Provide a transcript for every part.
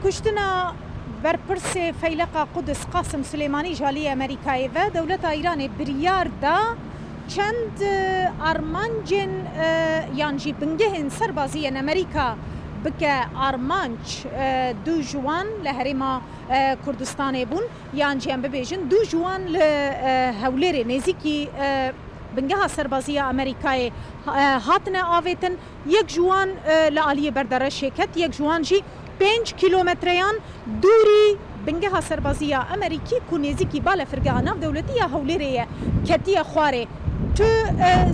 کشتنا برپرس فیلق قدس قاسم سلیمانی جالی امریکایی و دولت ایران بریار دا چند آرمانجن یانجی بنگهن سربازی امریکا بکه آرمانج دو جوان لحرما کردستان بون یانجی هم ببیجن دو جوان لحولیر نزیکی بنگه سربازی امریکای هاتن آویتن یک جوان لعالی بردار شرکت یک جوان جی 5 کیلومتریان دوری بنگه سربازی امریکی کنیزی کی بالا فرقه ناف دولتی هولیره کتی خواره تو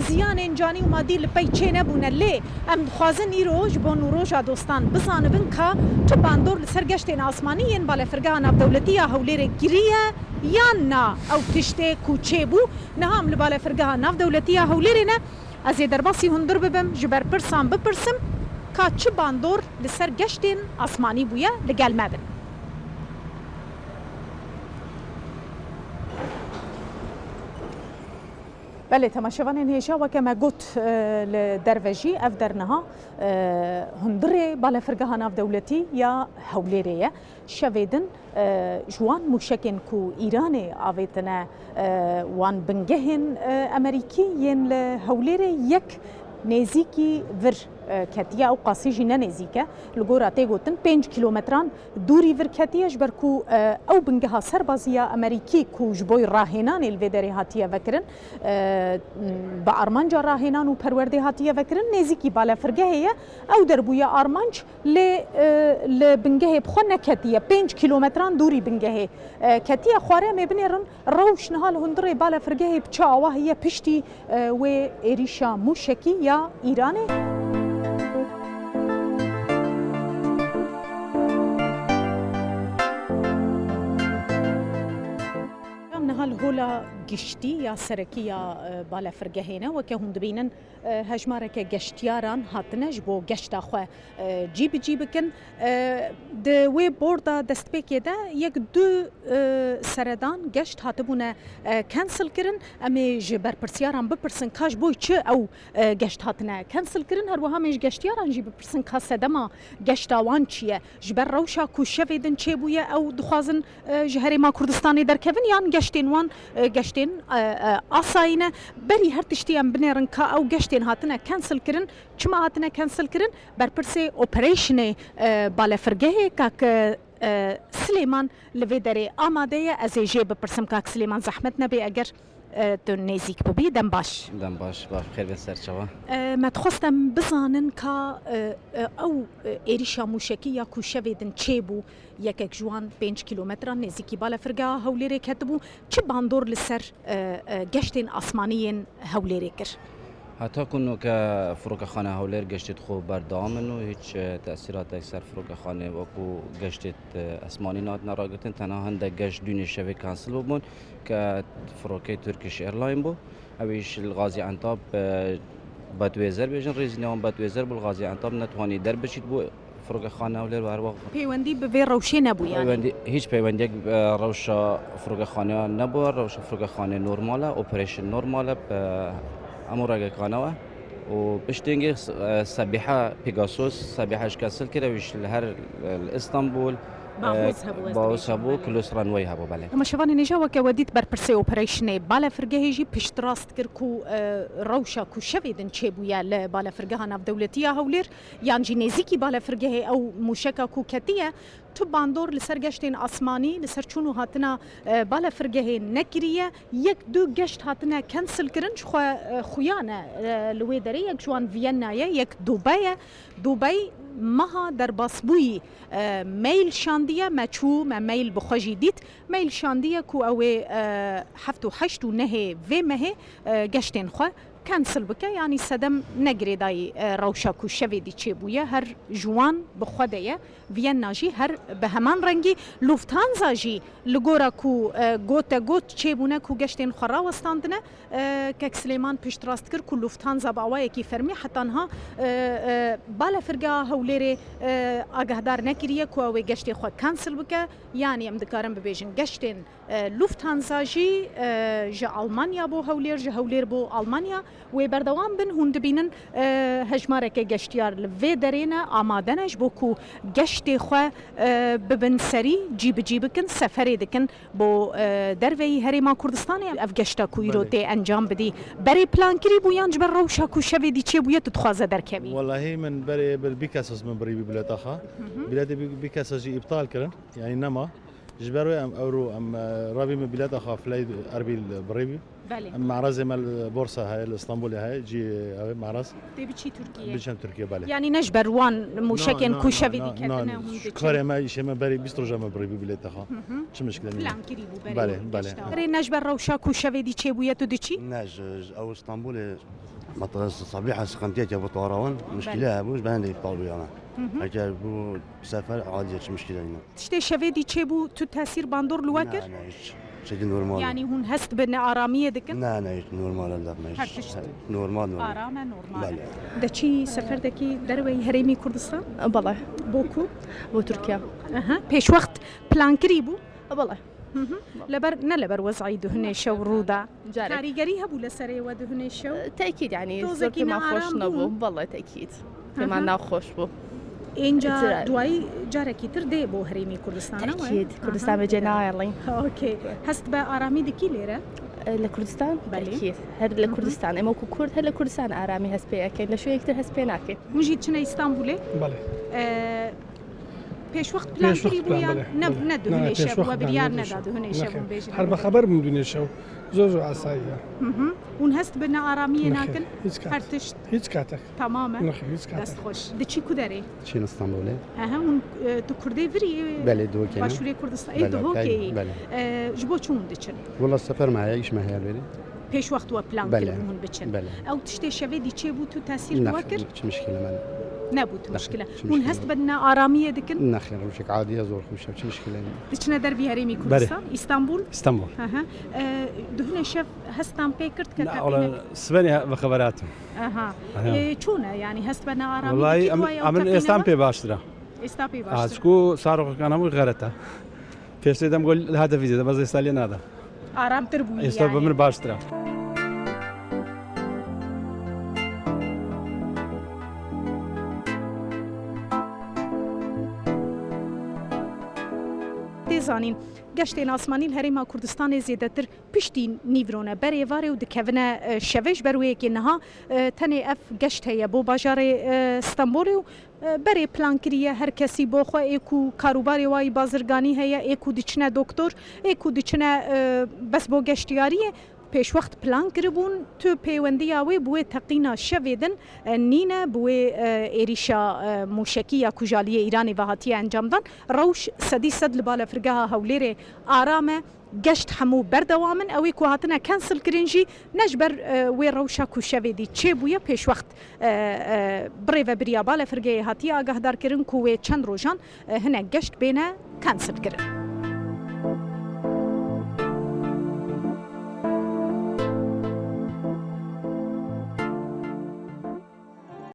زیان انجانی و مادی لپی چه نبونه لی ام خوازن ایروج با نوروژ دوستان بزانه بن که تو باندور لسرگشتین آسمانی این بالا فرقه ناف دولتی هولیره گریه یا نه او تشته کوچه بو نه هم لبالا فرقه ناف دولتی هولیره نه از درباسی هندر ببم جبر پرسان بپرسم که چه باندور لسر گشتین آسمانی بویه لگل مبن بله تماشاوان هیجا و کما گوت لدروجی اف درنها هندره بالا فرقه ناف دولتی یا هولیره شویدن جوان موشکن کو ایران آویتنا وان بنگهن امریکی ین لهولیره یک نزیکی ور کتیه او قاسی جنه نزیکه لگوراتی گوتن 5 کیلومتران دوری ور کتیه جبرکو او بنگها سربازی امریکی کو جبوی راهنان الویدری هاتیه وکرن با آرمانجا راهنان و پرورده هاتیه وکرن نزیکی بالا فرگه هیه او دربوی آرمانج ل بنگه بخونه کتیه 5 کیلومتران دوری بنگه کتیه خواره میبنیرن روش نهال هندره بالا فرگه بچه آوه هیه پشتی و ایریشا موشکی یا ایرانه نهال هولا گشتی یا سرکی یا بالا فرگهینه و که هند بینن هجماره که گشتیاران هاتنش بو گشت آخوا جیب کن دوی بوردا دست پیکی ده یک دو سردان گشت هاتبونه کنسل کرن امی جبر پرسیاران بپرسن کاش بوی چه او گشت هاتنه کنسل کرن هر وها میش گشتیاران جی بپرسن کاس دما گشت آوان چیه جبر روشا کوشه ویدن چه بویه او دخوازن جهری ما کردستانی در کون یان گشتین وان گشتین آساینه بری هر تشتی ام بنیرن که او گشتین هاتنه کنسل کرن چما هاتنه کنسل کرن برپرسی اپریشن بالا فرگه که سلیمان لوی داره آماده از ایجه بپرسم که سلیمان زحمت نبی اگر تو نزیک ببی دم باش خیر بسر چوا ما تخواستم بزانن که او ایریشا موشکی یا کوشه ویدن چه بو یک جوان 5 کیلومتر نزیکی بالا فرگه هولیره کتبو چه باندور لسر گشتین آسمانیین هولیره کر حتی کنو که فروکخانه هولیر گشتید خوب بردامن و هیچ تأثیرات اکثر فروکخانه وکو گشتید اسمانی نراگتن تنها هنده گشت دونی شوی کانسل ببون که فروکه ترکیش ایرلاین بو اویش الغازی انتاب باتویزر بیجن ریزنیان باتویزر بو الغازی انتاب نتوانی در بشید بو فروکخانه هولیر و هر وقت پیوندی به روشی نبو یعنی هیچ پیوندی روش فروکخانه نبو روش فروکخانه نرماله اپریشن نرماله امورا كانوا وبشتنجي سبيحه بيجاسوس سبيحه كاسل كده وش لهر اسطنبول باوس هبو كلوس رانوي هبو بله اما شوان نجا وك وديت بربرسي اوبريشن بالا فرقه هيجي بشتراست كركو روشا كو شويدن تشيبو يا بالا فرقه ناف دولتيه هولير يعني جينيزيكي بالا فرقه او موشكا كو كتيه تو باندور لسر گشتین آسمانی لسر چونو هاتنا بالا فرگه نکریه یک دو گشت هاتنا کنسل کرن خویانه لوی داره یک جوان وینایه یک دوبای مها در باسبوی میل شاندیه مچو میل بخوجی دیت میل شاندیه کو اوه 7 و 8 و 9 و مه گشتین خو کنسل بکه یعنی صدم نگری دای روشا کو شوی دی چه بویه هر جوان بخوده وینا جی هر به همان رنگی لوفتانزا جی لگورا کو گوت چه بونه کو گشتین خورا وستاندنه که سلیمان پشت راست کر کو لوفتانزا با وای کی فرمی حتی انها بالا فرگه هولیره آگهدار نکریه کو او گشتی خو کنسل بکه یعنی ام دکارم ببیجن گشتین لوفتانزا جی آلمانیا بو هولیر بو آلمانیا و بردوام بن هون دبینن هجمارک گشتیار لوی درینه آمادنش بوکو گشت خو ببن سری جیب کن سفری دکن بو دروی هریما کردستان اف گشتا کویرو تی انجام بدی بری پلان کری بو یانج بر روشا کو شوی دی چه بو تتخوازه درکوی والله من بري بالبيكاسوس من بري ببلاد اخا بلاد بيكاسوس جي ابطال كرن يعني نما جبروا ام اورو ام رابي من بلاد اخا فلاي اربيل بريبي بله ام معرض مال البورصه هاي الاسطنبولي هاي جي معرض تی بچی ترکیه بلشان تركيا بله یعنی نجبر وان موشکن کو شوی دی کدنه هون دی كاري ما شيء ما بري بيسترجع ما بري ببلاد اخا شو مشكله پلان کری بو بری بله بله بری نجبر روشا کو شوی دی چه بو تو دی چی ناج او اسطنبول صبيحه سقمتيت ابو طوراون مشكله ابوش بان طالو يعني اجا بو سفر عادي مشكله هنا تشتی شوی دی چه بو تو تاثیر باندور لواکر شيء نورمال يعني هون هست بن آرامیه دکن لا نورمال لا هرتشت. نورمال آرامه نورمال بله. دچی سفر دکی دروی هریمی کردستان بله بوکو بو ترکیا پیش وقت پلان کری بو بله لبر نه لبر وضعی دهنه شو رودا جارك کاریگری هبو لسری و دهنه شو تأكيد يعني توزكي زوركي ما نعرام خوش بو. نبو والله تأكيد كما نا خوش بو اینجا اترال. دوای جارکی تر دی بو هریمی کردستان تأكيد كردستان بجنا يلا اوکی هست به آرامی دکی لیره لكردستان بله. تأكيد هر لكردستان اما كو كرد هر لكردستان آرامي هسبي اكيد لشو يكتر هسبي ناكي مجید چنه استانبوله بله پیش وقت پلان پیش وقت کری بو پلان یا بله. نه بله. نه دهنه نه، پیش شب وقت و پلان بریار ندهنه ندا شب. دهنه نخیر. شب بیش هر بخبر من دنیا شو زوج عصاية اون هست بنا آرامیه نخیر. ناکن هیچ هر کات تشت هیچ کاتك تمامه نخیر هیچ دست کاتك خوش دچی کو داره چین استانبوله ها اون تو کردی وری بله دو کنه باشوری کردستان ای دو کی بله جبو چون دچن والله السفر معي ايش ما هي البري پیش وقت و پلان بله. کردن بچن بله او تشتی شوی دی چه بو تو تاثیر نخیر واکر چه مشكله من نبود لا، مشكله شو اون مشكلة؟ هست بدنا آرامیه دکن نخیر روشك عادي ازور خوش چه مشكله دچنه در بیهریمی کردستان استانبول اسطنبول اها دهن شف هستم پیکرت که لا والله سبني بخبراتهم اها أها. چونه يعني هست بنا آرامی والله عمل استامبي باشترا استابي باش شكو صاروا كان مو غيرته فيش دام نقول هذا فيديو بس يسالين هذا آرام تربوي يستوب من يعني باشترا زانین گشتین آسمانی هریما کردستان زیادتر پشتی نیورونه بری واره و دکونه شوش بروی که نها تنی اف گشت هیا بو بازار استانبول و بری پلان کریه هر کسی با خو اکو کاروباری وای بازرگانی هیا اکو دچنه دکتر اکو دچنه بس بو گشتیاریه پیش وقت پلان کربون تو پیوندی آوی بوی تقینا شویدن نینه بوی ایریشا موشکی یا کجالی ایرانی و هاتی انجام دان روش صدی صد لبال فرگاه هولیر آرامه گشت همو بردوامن اوی کو هاتنه کنسل کرنجی نجبر وی روشا کو شویدی چه بویه پیش وقت بری و بریا بال فرگاه هاتی آگاه دار کرن کو وی چند روزان هنه گشت بینه کنسل کرن